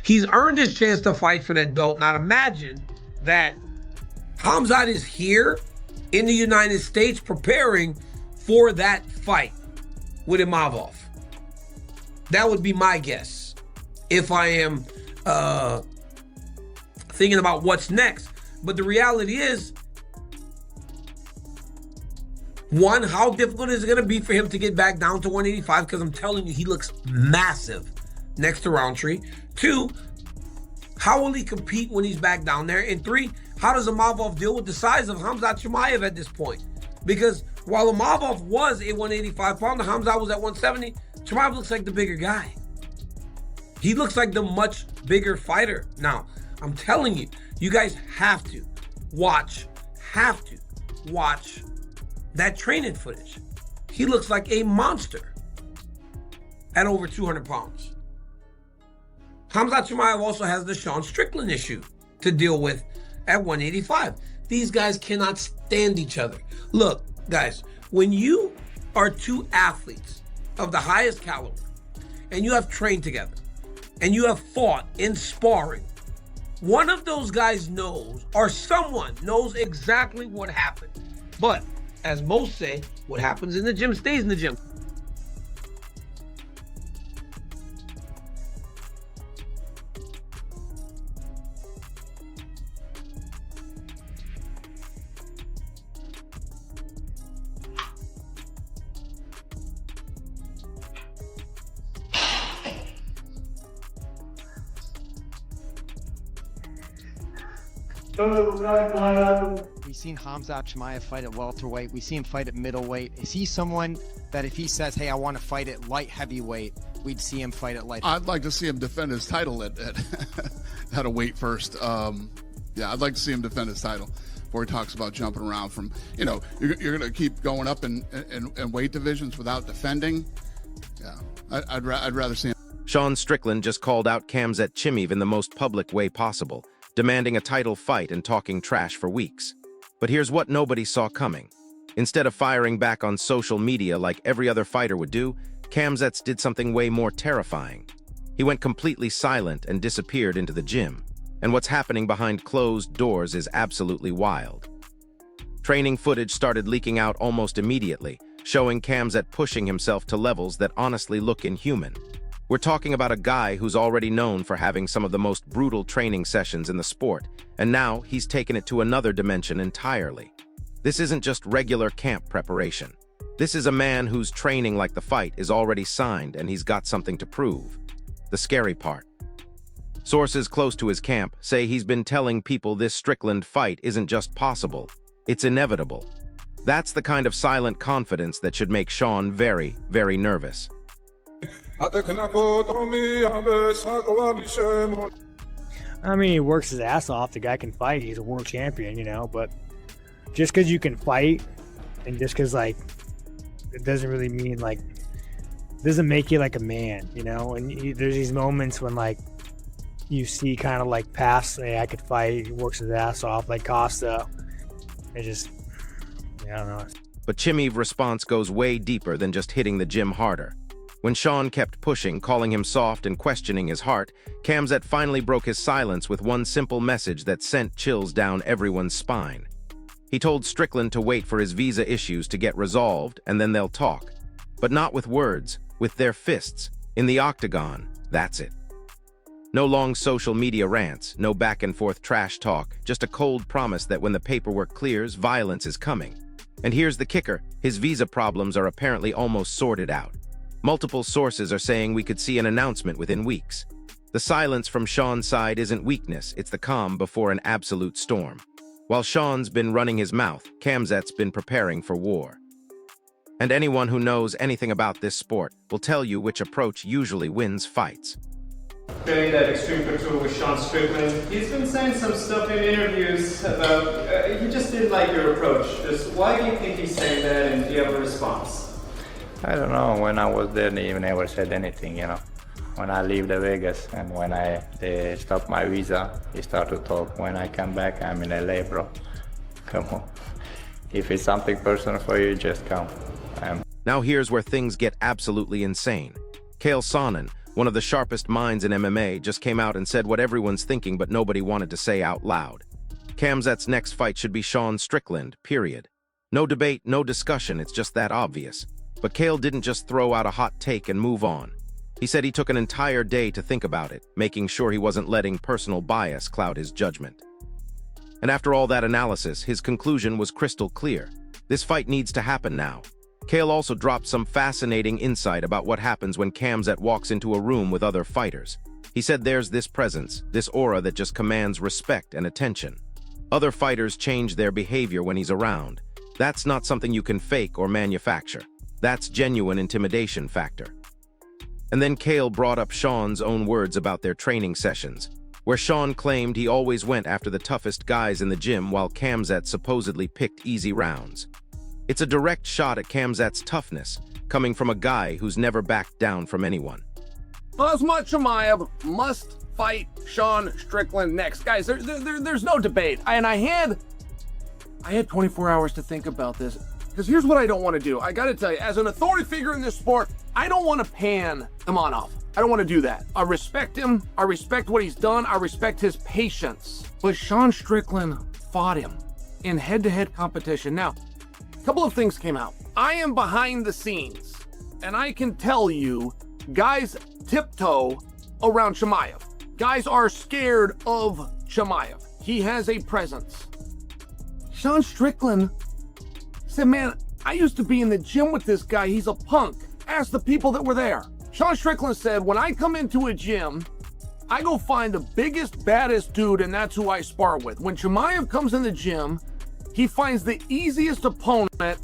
He's earned his chance to fight for that belt. Now imagine that KHAMZAT is here in the United States preparing for that fight with Chimaev. That would be my guess if I am thinking about what's next. But the reality is, one, how difficult is it going to be for him to get back down to 185? Because I'm telling you, he looks massive next to Roundtree. Two, how will he compete when he's back down there? And three, how does Chimaev deal with the size of KHAMZAT Chimaev at this point? Because while Chimaev was a 185 pounder, KHAMZAT was at 170, Chimaev looks like the bigger guy. He looks like the much bigger fighter. Now, I'm telling you, you guys have to watch that training footage. He looks like a monster at over 200 pounds. KHAMZAT Chimaev also has the Sean Strickland issue to deal with at 185. These guys cannot stand each other. Look, guys, when you are two athletes of the highest caliber and you have trained together and you have fought in sparring, one of those guys knows, or someone knows exactly what happened. But as most say, what happens in the gym stays in the gym. We've seen KHAMZAT Chimaev fight at welterweight. We see him fight at middleweight. Is he someone that if he says, hey, I want to fight at light heavyweight, we'd see him fight at light heavyweight? I'd like to see him defend his title at at a weight first. Yeah, I'd like to see him defend his title before he talks about jumping around from, you know, you're going to keep going up in weight divisions without defending. Yeah, I'd rather see him. Sean Strickland just called out KHAMZAT Chimaev in the most public way possible, demanding a title fight and talking trash for weeks. But here's what nobody saw coming. Instead of firing back on social media like every other fighter would do, KHAMZAT did something way more terrifying. He went completely silent and disappeared into the gym. And what's happening behind closed doors is absolutely wild. Training footage started leaking out almost immediately, showing KHAMZAT pushing himself to levels that honestly look inhuman. We're talking about a guy who's already known for having some of the most brutal training sessions in the sport, and now he's taken it to another dimension entirely. This isn't just regular camp preparation. This is a man whose training like the fight is already signed and he's got something to prove. The scary part. Sources close to his camp say he's been telling people this Strickland fight isn't just possible, it's inevitable. That's the kind of silent confidence that should make Sean very, very nervous. I mean, he works his ass off. The guy can fight. He's a world champion, you know, but just because you can fight and just because, like, it doesn't really mean, like, doesn't make you like a man, you know? And there's these moments when, like, you see kind of like past, hey, I could fight. He works his ass off, like Costa. It just, I don't know. But Chimaev's response goes way deeper than just hitting the gym harder. When Sean kept pushing, calling him soft and questioning his heart, KHAMZAT finally broke his silence with one simple message that sent chills down everyone's spine. He told Strickland to wait for his visa issues to get resolved and then they'll talk. But not with words, with their fists, in the octagon, That's it. No long social media rants, no back-and-forth trash talk, just a cold promise that when the paperwork clears, violence is coming. And here's the kicker, his visa problems are apparently almost sorted out. Multiple sources are saying we could see an announcement within weeks. The silence from Sean's side isn't weakness, it's the calm before an absolute storm. While Sean's been running his mouth, KHAMZAT's been preparing for war. And anyone who knows anything about this sport will tell you which approach usually wins fights. During that Extreme Couture with Sean Strickland, he's been saying some stuff in interviews about he just didn't like your approach. Just why do you think he's saying that, and do you have a response? I don't know. When I was there, they never said anything, you know. When I leave the Vegas and when they stop my visa, he start to talk. When I come back, I'm in LA, bro. Come on. If it's something personal for you, just come. Now here's where things get absolutely insane. Chael Sonnen, one of the sharpest minds in MMA, just came out and said what everyone's thinking but nobody wanted to say out loud. KHAMZAT's next fight should be Sean Strickland, period. No debate, no discussion, it's just that obvious. But Chael didn't just throw out a hot take and move on. He said he took an entire day to think about it, making sure he wasn't letting personal bias cloud his judgment. And after all that analysis, his conclusion was crystal clear. This fight needs to happen now. Chael also dropped some fascinating insight about what happens when KHAMZAT walks into a room with other fighters. He said there's this presence, this aura that just commands respect and attention. Other fighters change their behavior when he's around. That's not something you can fake or manufacture. That's genuine intimidation factor. And then Chael brought up Sean's own words about their training sessions, where Sean claimed he always went after the toughest guys in the gym while KHAMZAT supposedly picked easy rounds. It's a direct shot at KHAMZAT's toughness, coming from a guy who's never backed down from anyone. Khamzat Chimaev must fight Sean Strickland next. Guys, there's no debate. I had 24 hours to think about this, because here's what I don't want to do. I got to tell you, as an authority figure in this sport, I don't want to pan Chimaev. I don't want to do that. I respect him. I respect what he's done. I respect his patience. But Sean Strickland fought him in head-to-head competition. Now, a couple of things came out. I am behind the scenes, and I can tell you, guys tiptoe around Chimaev. Guys are scared of Chimaev. He has a presence. Sean Strickland said, man, I used to be in the gym with this guy. He's a punk. Ask the people that were there. Sean Strickland said, when I come into a gym, I go find the biggest, baddest dude, and that's who I spar with. When Chimaev comes in the gym, he finds the easiest opponent,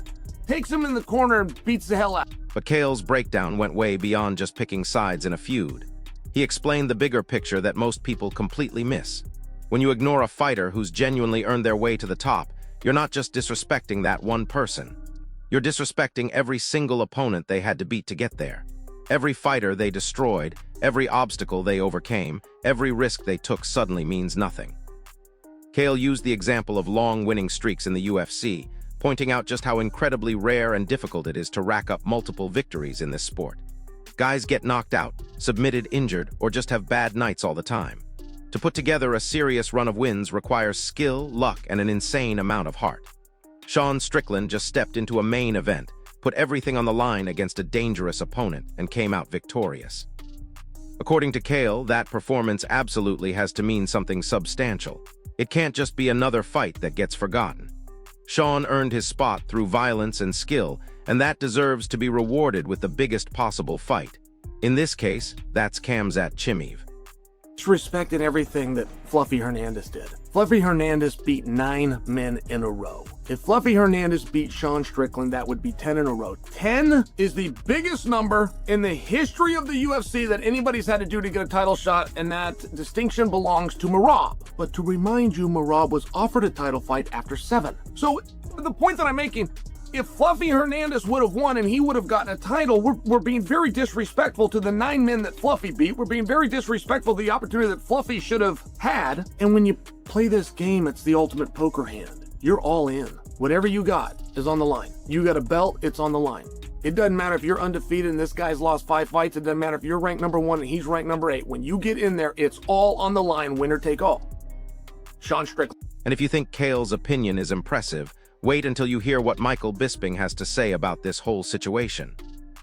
takes him in the corner, and beats the hell out. But Chael's breakdown went way beyond just picking sides in a feud. He explained the bigger picture that most people completely miss. When you ignore a fighter who's genuinely earned their way to the top, you're not just disrespecting that one person. You're disrespecting every single opponent they had to beat to get there. Every fighter they destroyed, every obstacle they overcame, every risk they took suddenly means nothing. Chael used the example of long winning streaks in the UFC, pointing out just how incredibly rare and difficult it is to rack up multiple victories in this sport. Guys get knocked out, submitted, injured, or just have bad nights all the time. To put together a serious run of wins requires skill, luck, and an insane amount of heart. Sean Strickland just stepped into a main event, put everything on the line against a dangerous opponent, and came out victorious. According to Chael, that performance absolutely has to mean something substantial. It can't just be another fight that gets forgotten. Sean earned his spot through violence and skill, and that deserves to be rewarded with the biggest possible fight. In this case, that's KHAMZAT Chimaev. Respected everything that Fluffy Hernandez did. Fluffy Hernandez beat 9 men in a row. If Fluffy Hernandez beat Sean Strickland, that would be 10 in a row. 10 is the biggest number in the history of the UFC that anybody's had to do to get a title shot, and that distinction belongs to Merab. But to remind you, Merab was offered a title fight after 7. So the point that I'm making, if Fluffy Hernandez would have won and he would have gotten a title, we're being very disrespectful to the 9 men that Fluffy beat. We're being very disrespectful to the opportunity that Fluffy should have had. And when you play this game, it's the ultimate poker hand. You're all in. Whatever you got is on the line. You got a belt, it's on the line. It doesn't matter if you're undefeated and this guy's lost 5 fights. It doesn't matter if you're ranked number 1 and he's ranked number 8. When you get in there, it's all on the line, winner take all. Sean Strickland. And if you think Chael's opinion is impressive, wait until you hear what Michael Bisping has to say about this whole situation.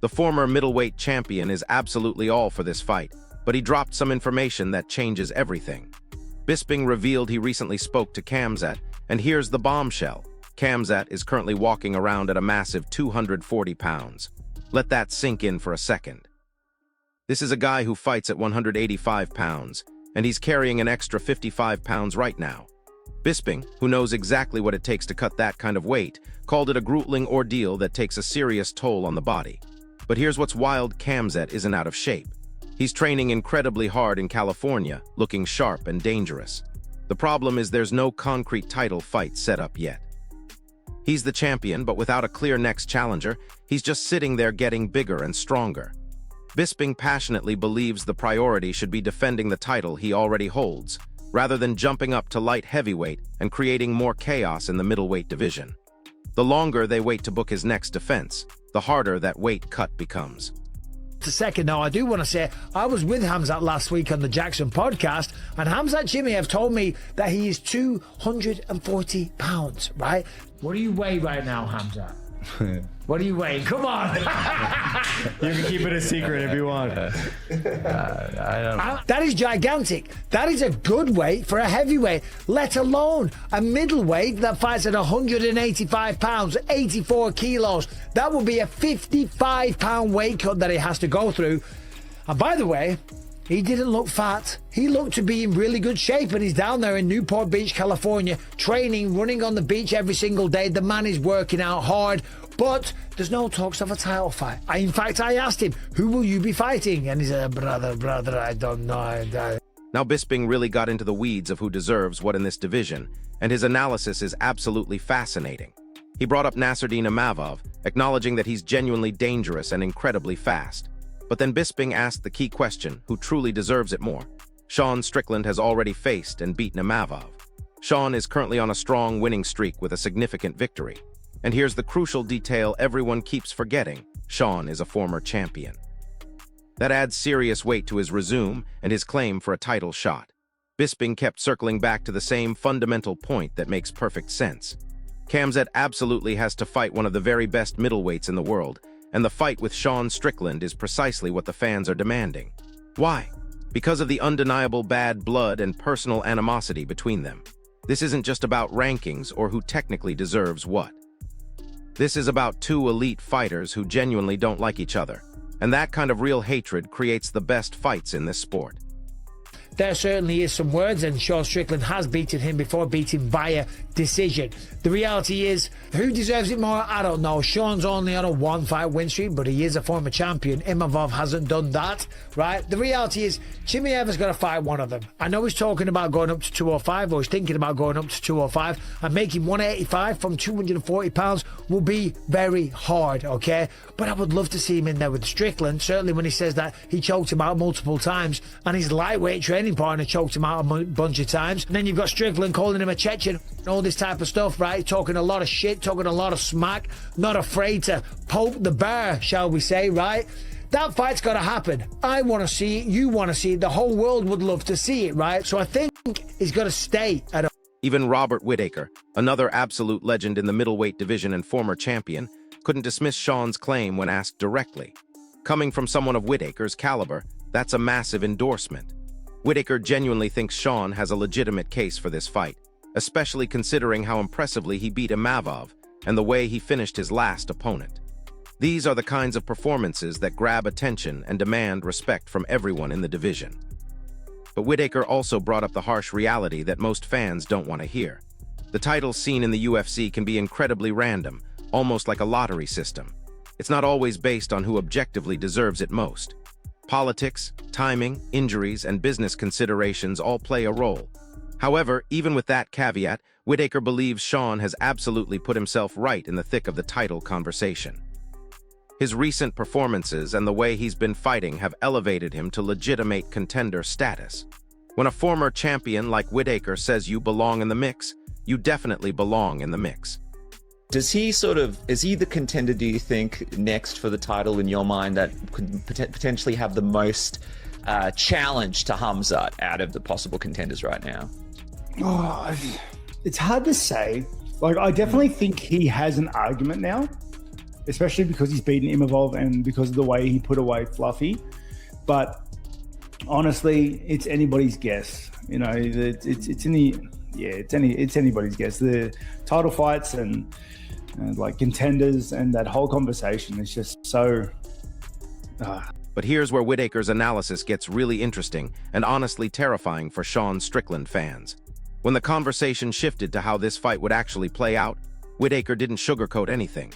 The former middleweight champion is absolutely all for this fight, but he dropped some information that changes everything. Bisping revealed he recently spoke to KHAMZAT, and here's the bombshell. KHAMZAT is currently walking around at a massive 240 pounds. Let that sink in for a second. This is a guy who fights at 185 pounds, and he's carrying an extra 55 pounds right now. Bisping, who knows exactly what it takes to cut that kind of weight, called it a grueling ordeal that takes a serious toll on the body. But here's what's wild: KHAMZAT isn't out of shape. He's training incredibly hard in California, looking sharp and dangerous. The problem is there's no concrete title fight set up yet. He's the champion, but without a clear next challenger, he's just sitting there getting bigger and stronger. Bisping passionately believes the priority should be defending the title he already holds, rather than jumping up to light heavyweight and creating more chaos in the middleweight division. The longer they wait to book his next defense, the harder that weight cut becomes. A second now, I do want to say I was with KHAMZAT last week on the Jackson podcast, and KHAMZAT Chimaev told me that he is 240 pounds, right? What do you weigh right now, KHAMZAT? What do you weigh? Come on. You can keep it a secret if you want. I don't know. That is gigantic. That is a good weight for a heavyweight, let alone a middleweight that fights at 185 pounds, 84 kilos. That would be a 55-pound weight cut that he has to go through. And by the way, he didn't look fat. He looked to be in really good shape, and he's down there in Newport Beach, California, training, running on the beach every single day. The man is working out hard, but there's no talks of a title fight. In fact, I asked him, who will you be fighting? And he said, brother, I don't know. Now Bisping really got into the weeds of who deserves what in this division, and his analysis is absolutely fascinating. He brought up Nasruddin Imavov, acknowledging that he's genuinely dangerous and incredibly fast. But then Bisping asked the key question, who truly deserves it more? Sean Strickland has already faced and beaten Imavov. Sean is currently on a strong winning streak with a significant victory. And here's the crucial detail everyone keeps forgetting: Sean is a former champion. That adds serious weight to his resume and his claim for a title shot. Bisping kept circling back to the same fundamental point that makes perfect sense. KHAMZAT absolutely has to fight one of the very best middleweights in the world, and the fight with Sean Strickland is precisely what the fans are demanding. Why? Because of the undeniable bad blood and personal animosity between them. This isn't just about rankings or who technically deserves what. This is about two elite fighters who genuinely don't like each other, and that kind of real hatred creates the best fights in this sport. There certainly is some words, and Sean Strickland has beaten him before, beaten via decision. The reality is, who deserves it more? I don't know. Sean's only on a one-fight win streak, but he is a former champion. Imavov hasn't done that, right? The reality is, Chimaev has got to fight one of them. I know he's talking about going up to 205, or he's thinking about going up to 205, and making 185 from 240 pounds will be very hard, okay? But I would love to see him in there with Strickland, certainly when he says that he choked him out multiple times, and his lightweight training partner choked him out a bunch of times. And then you've got Strickland calling him a Chechen, all this type of stuff, right? Talking a lot of shit, talking a lot of smack, not afraid to poke the bear, shall we say, right? That fight's got to happen. I want to see it, you want to see it, the whole world would love to see it, right? So I think he's got to stay at a... Even Robert Whittaker, another absolute legend in the middleweight division and former champion, couldn't dismiss Sean's claim when asked directly. Coming from someone of Whittaker's caliber, that's a massive endorsement. Whittaker genuinely thinks Sean has a legitimate case for this fight, especially considering how impressively he beat Imavov and the way he finished his last opponent. These are the kinds of performances that grab attention and demand respect from everyone in the division. But Whittaker also brought up the harsh reality that most fans don't want to hear. The title scene in the UFC can be incredibly random, almost like a lottery system. It's not always based on who objectively deserves it most. Politics, timing, injuries, and business considerations all play a role. However, even with that caveat, Whittaker believes Sean has absolutely put himself right in the thick of the title conversation. His recent performances and the way he's been fighting have elevated him to legitimate contender status. When a former champion like Whittaker says you belong in the mix, you definitely belong in the mix. Is he the contender, do you think, next for the title in your mind that could potentially have the most challenge to KHAMZAT out of the possible contenders right now? Oh, it's hard to say. Like, I definitely think he has an argument now, especially because he's beaten Imavov and because of the way he put away Fluffy. But honestly, it's anybody's guess. You know, it's anybody's guess. The title fights and like contenders and that whole conversation is just so. But here's where Whittaker's analysis gets really interesting and honestly terrifying for Sean Strickland fans. When the conversation shifted to how this fight would actually play out, Whittaker didn't sugarcoat anything.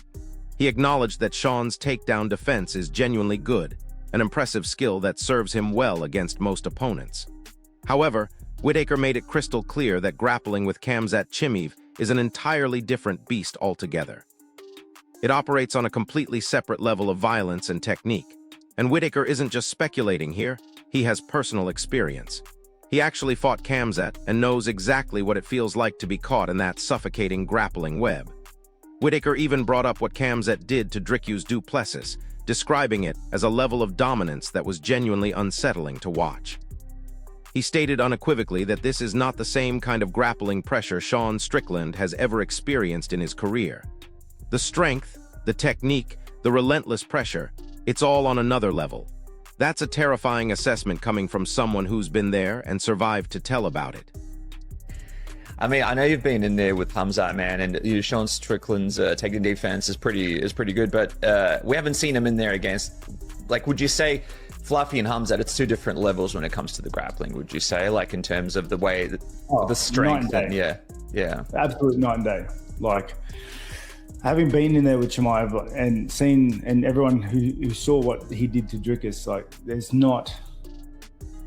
He acknowledged that Sean's takedown defense is genuinely good, an impressive skill that serves him well against most opponents. However, Whittaker made it crystal clear that grappling with KHAMZAT Chimaev is an entirely different beast altogether. It operates on a completely separate level of violence and technique. And Whittaker isn't just speculating here, he has personal experience. He actually fought KHAMZAT and knows exactly what it feels like to be caught in that suffocating grappling web. Whittaker even brought up what KHAMZAT did to Dricus du Plessis, describing it as a level of dominance that was genuinely unsettling to watch. He stated unequivocally that this is not the same kind of grappling pressure Sean Strickland has ever experienced in his career. The strength, the technique, the relentless pressure, it's all on another level. That's a terrifying assessment coming from someone who's been there and survived to tell about it. I mean, I know you've been in there with KHAMZAT, man, and Sean Strickland's taking defense is pretty good, but we haven't seen him in there against, like, would you say Fluffy and KHAMZAT, it's two different levels when it comes to the grappling, would you say, like in terms of the way, the strength and yeah. Absolute night and day. Like, having been in there with Chimaev and seen, and everyone who saw what he did to Dricus, like, it's not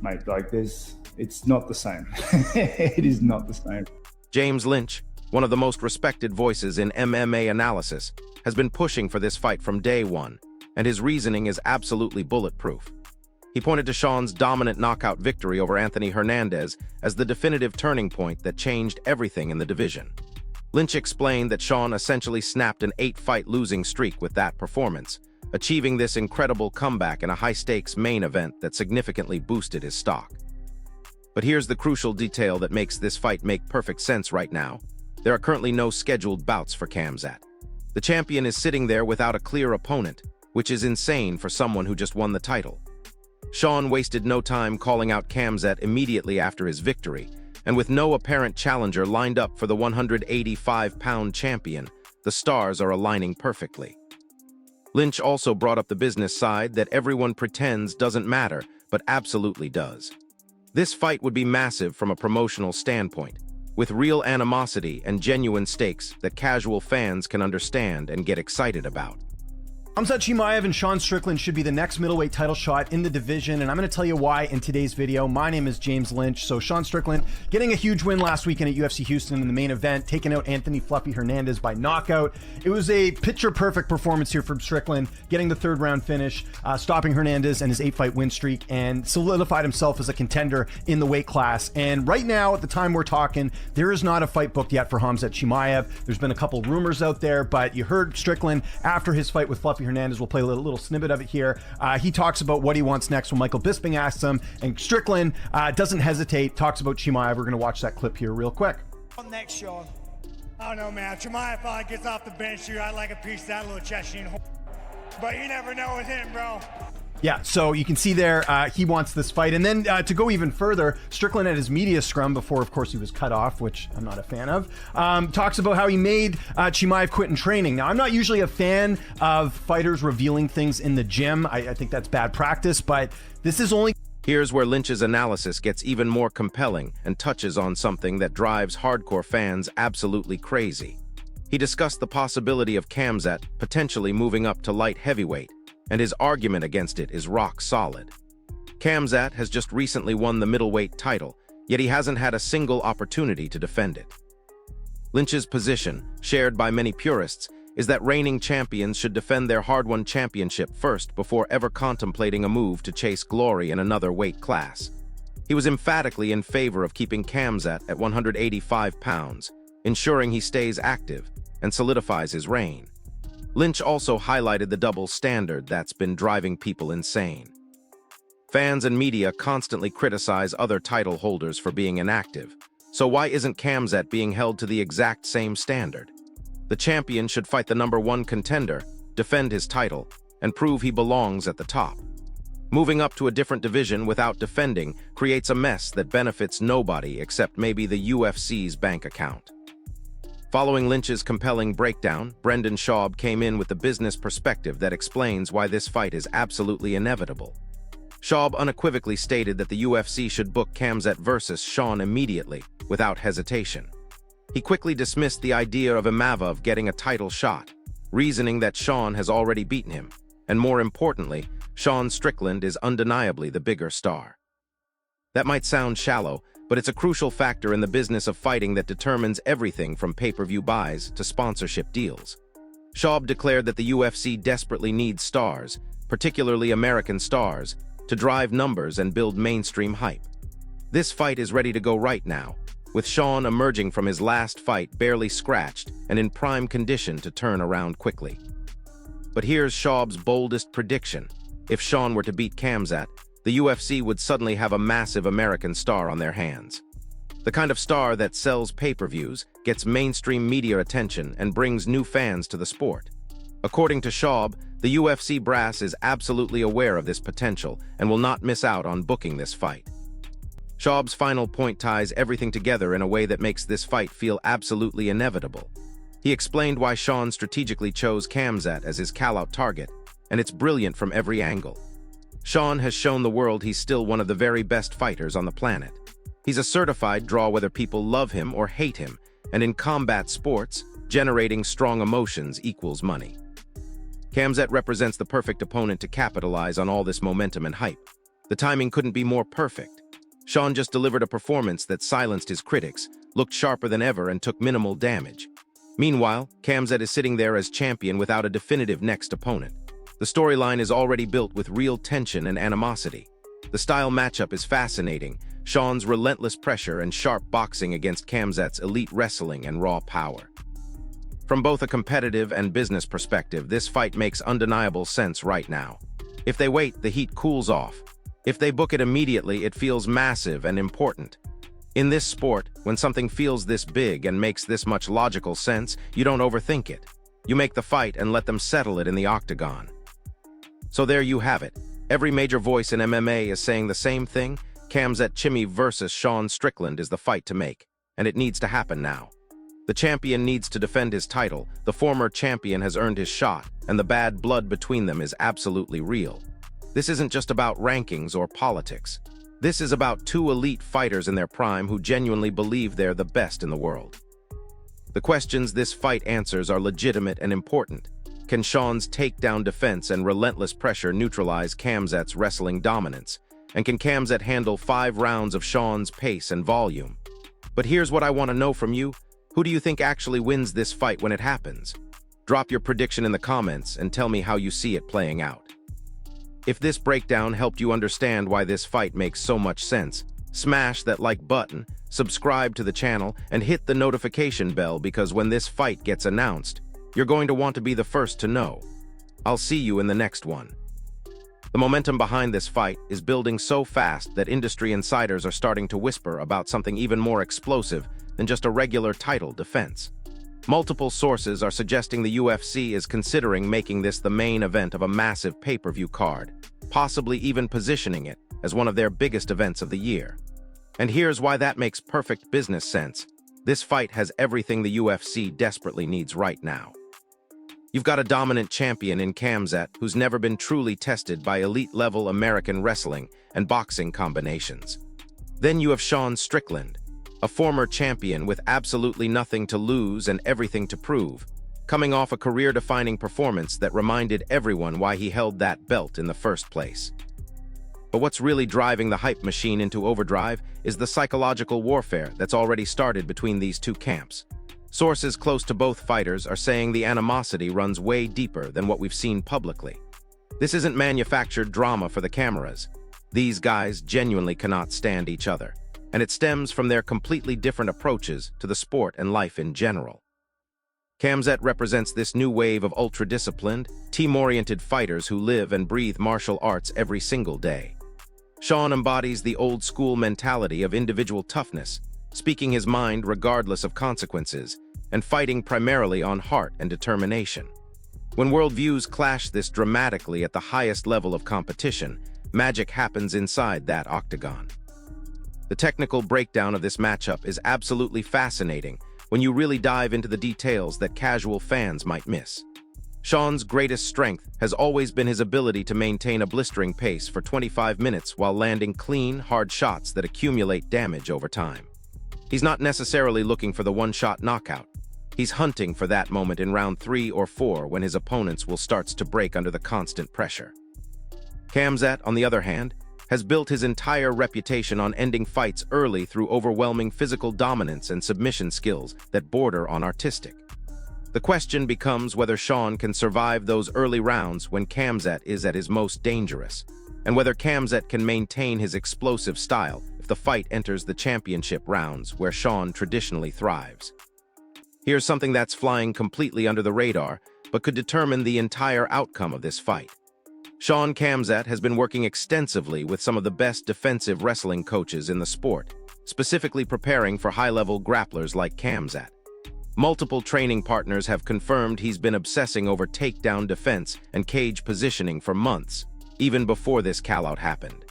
the same. It is not the same. James Lynch, one of the most respected voices in MMA analysis, has been pushing for this fight from day one, and his reasoning is absolutely bulletproof. He pointed to Sean's dominant knockout victory over Anthony Hernandez as the definitive turning point that changed everything in the division. Lynch explained that Sean essentially snapped an 8-fight losing streak with that performance, achieving this incredible comeback in a high-stakes main event that significantly boosted his stock. But here's the crucial detail that makes this fight make perfect sense right now. There are currently no scheduled bouts for KHAMZAT. The champion is sitting there without a clear opponent, which is insane for someone who just won the title. Sean wasted no time calling out KHAMZAT immediately after his victory, and with no apparent challenger lined up for the 185-pound champion, the stars are aligning perfectly. Lynch also brought up the business side that everyone pretends doesn't matter, but absolutely does. This fight would be massive from a promotional standpoint, with real animosity and genuine stakes that casual fans can understand and get excited about. KHAMZAT Chimaev and Sean Strickland should be the next middleweight title shot in the division, and I'm going to tell you why in today's video. My name is James Lynch. So Sean Strickland getting a huge win last weekend at UFC Houston in the main event, taking out Anthony Fluffy Hernandez by knockout. It was a picture-perfect performance here from Strickland, getting the third-round finish, stopping Hernandez and his 8-fight win streak, and solidified himself as a contender in the weight class. And right now, at the time we're talking, there is not a fight booked yet for KHAMZAT Chimaev. There's been a couple rumors out there, but you heard Strickland after his fight with Fluffy Hernandez. We'll play a little snippet of it here. He talks about what he wants next when Michael Bisping asks him, and Strickland doesn't hesitate, talks about Chimaev. We're going to watch that clip here real quick. Next, Sean. I don't know, man. If Chimaev finally gets off the bench here, I'd like a piece of that little Cheshire. But you never know with him, bro. Yeah, so you can see there, he wants this fight. And then to go even further, Strickland at his media scrum before, of course, he was cut off, which I'm not a fan of, talks about how he made Chimaev quit in training. Now, I'm not usually a fan of fighters revealing things in the gym. I think that's bad practice, but this is only... Here's where Lynch's analysis gets even more compelling and touches on something that drives hardcore fans absolutely crazy. He discussed the possibility of KHAMZAT potentially moving up to light heavyweight, and his argument against it is rock solid. KHAMZAT has just recently won the middleweight title, yet he hasn't had a single opportunity to defend it. Lynch's position, shared by many purists, is that reigning champions should defend their hard-won championship first before ever contemplating a move to chase glory in another weight class. He was emphatically in favor of keeping KHAMZAT at 185 pounds, ensuring he stays active and solidifies his reign. Lynch also highlighted the double standard that's been driving people insane. Fans and media constantly criticize other title holders for being inactive, so why isn't KHAMZAT being held to the exact same standard? The champion should fight the #1 contender, defend his title, and prove he belongs at the top. Moving up to a different division without defending creates a mess that benefits nobody except maybe the UFC's bank account. Following Lynch's compelling breakdown, Brendan Schaub came in with the business perspective that explains why this fight is absolutely inevitable. Schaub unequivocally stated that the UFC should book KHAMZAT versus Sean immediately, without hesitation. He quickly dismissed the idea of Chimaev getting a title shot, reasoning that Sean has already beaten him, and more importantly, Sean Strickland is undeniably the bigger star. That might sound shallow, but it's a crucial factor in the business of fighting that determines everything from pay-per-view buys to sponsorship deals. Schaub declared that the UFC desperately needs stars, particularly American stars, to drive numbers and build mainstream hype. This fight is ready to go right now, with Sean emerging from his last fight barely scratched and in prime condition to turn around quickly. But here's Schaub's boldest prediction. If Sean were to beat KHAMZAT, the UFC would suddenly have a massive American star on their hands. The kind of star that sells pay-per-views, gets mainstream media attention, and brings new fans to the sport. According to Schaub, the UFC brass is absolutely aware of this potential and will not miss out on booking this fight. Schaub's final point ties everything together in a way that makes this fight feel absolutely inevitable. He explained why Sean strategically chose KHAMZAT as his call-out target, and it's brilliant from every angle. Sean has shown the world he's still one of the very best fighters on the planet. He's a certified draw whether people love him or hate him, and in combat sports, generating strong emotions equals money. KHAMZAT represents the perfect opponent to capitalize on all this momentum and hype. The timing couldn't be more perfect. Sean just delivered a performance that silenced his critics, looked sharper than ever, and took minimal damage. Meanwhile, KHAMZAT is sitting there as champion without a definitive next opponent. The storyline is already built with real tension and animosity. The style matchup is fascinating, Sean's relentless pressure and sharp boxing against KHAMZAT's elite wrestling and raw power. From both a competitive and business perspective, this fight makes undeniable sense right now. If they wait, the heat cools off. If they book it immediately, it feels massive and important. In this sport, when something feels this big and makes this much logical sense, you don't overthink it. You make the fight and let them settle it in the octagon. So there you have it. Every major voice in MMA is saying the same thing. KHAMZAT Chimaev versus Sean Strickland is the fight to make, and it needs to happen now. The champion needs to defend his title, the former champion has earned his shot, and the bad blood between them is absolutely real. This isn't just about rankings or politics. This is about two elite fighters in their prime who genuinely believe they're the best in the world. The questions this fight answers are legitimate and important. Can Sean's takedown defense and relentless pressure neutralize KHAMZAT's wrestling dominance? And can KHAMZAT handle 5 rounds of Sean's pace and volume? But here's what I want to know from you. Who do you think actually wins this fight when it happens? Drop your prediction in the comments and tell me how you see it playing out. If this breakdown helped you understand why this fight makes so much sense, smash that like button, subscribe to the channel, and hit the notification bell because when this fight gets announced, you're going to want to be the first to know. I'll see you in the next one. The momentum behind this fight is building so fast that industry insiders are starting to whisper about something even more explosive than just a regular title defense. Multiple sources are suggesting the UFC is considering making this the main event of a massive pay-per-view card, possibly even positioning it as one of their biggest events of the year. And here's why that makes perfect business sense. This fight has everything the UFC desperately needs right now. You've got a dominant champion in KHAMZAT who's never been truly tested by elite-level American wrestling and boxing combinations. Then you have Sean Strickland, a former champion with absolutely nothing to lose and everything to prove, coming off a career-defining performance that reminded everyone why he held that belt in the first place. But what's really driving the hype machine into overdrive is the psychological warfare that's already started between these two camps. Sources close to both fighters are saying the animosity runs way deeper than what we've seen publicly. This isn't manufactured drama for the cameras. These guys genuinely cannot stand each other, and it stems from their completely different approaches to the sport and life in general. KHAMZAT represents this new wave of ultra-disciplined, team-oriented fighters who live and breathe martial arts every single day. Sean embodies the old-school mentality of individual toughness, speaking his mind regardless of consequences, and fighting primarily on heart and determination. When worldviews clash this dramatically at the highest level of competition, magic happens inside that octagon. The technical breakdown of this matchup is absolutely fascinating when you really dive into the details that casual fans might miss. Sean's greatest strength has always been his ability to maintain a blistering pace for 25 minutes while landing clean, hard shots that accumulate damage over time. He's not necessarily looking for the one-shot knockout. He's hunting for that moment in round 3 or 4 when his opponents will start to break under the constant pressure. KHAMZAT, on the other hand, has built his entire reputation on ending fights early through overwhelming physical dominance and submission skills that border on artistic. The question becomes whether Sean can survive those early rounds when KHAMZAT is at his most dangerous, and whether KHAMZAT can maintain his explosive style if the fight enters the championship rounds where Sean traditionally thrives. Here's something that's flying completely under the radar, but could determine the entire outcome of this fight. Sean KHAMZAT has been working extensively with some of the best defensive wrestling coaches in the sport, specifically preparing for high-level grapplers like KHAMZAT. Multiple training partners have confirmed he's been obsessing over takedown defense and cage positioning for months, even before this call-out happened.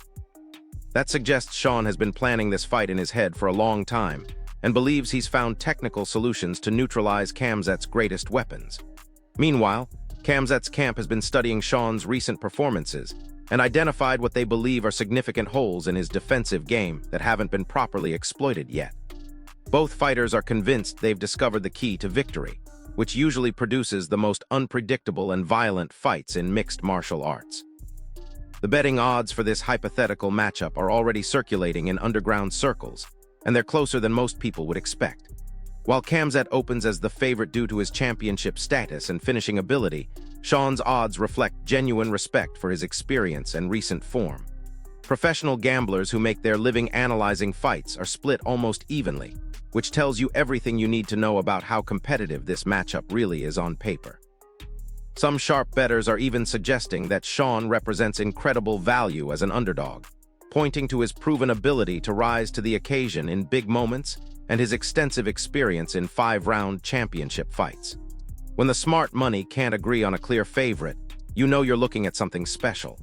That suggests Sean has been planning this fight in his head for a long time and believes he's found technical solutions to neutralize KHAMZAT's greatest weapons. Meanwhile, KHAMZAT's camp has been studying Sean's recent performances and identified what they believe are significant holes in his defensive game that haven't been properly exploited yet. Both fighters are convinced they've discovered the key to victory, which usually produces the most unpredictable and violent fights in mixed martial arts. The betting odds for this hypothetical matchup are already circulating in underground circles, and they're closer than most people would expect. While KHAMZAT opens as the favorite due to his championship status and finishing ability, Sean's odds reflect genuine respect for his experience and recent form. Professional gamblers who make their living analyzing fights are split almost evenly, which tells you everything you need to know about how competitive this matchup really is on paper. Some sharp bettors are even suggesting that Sean represents incredible value as an underdog, pointing to his proven ability to rise to the occasion in big moments and his extensive experience in 5-round championship fights. When the smart money can't agree on a clear favorite, you know you're looking at something special.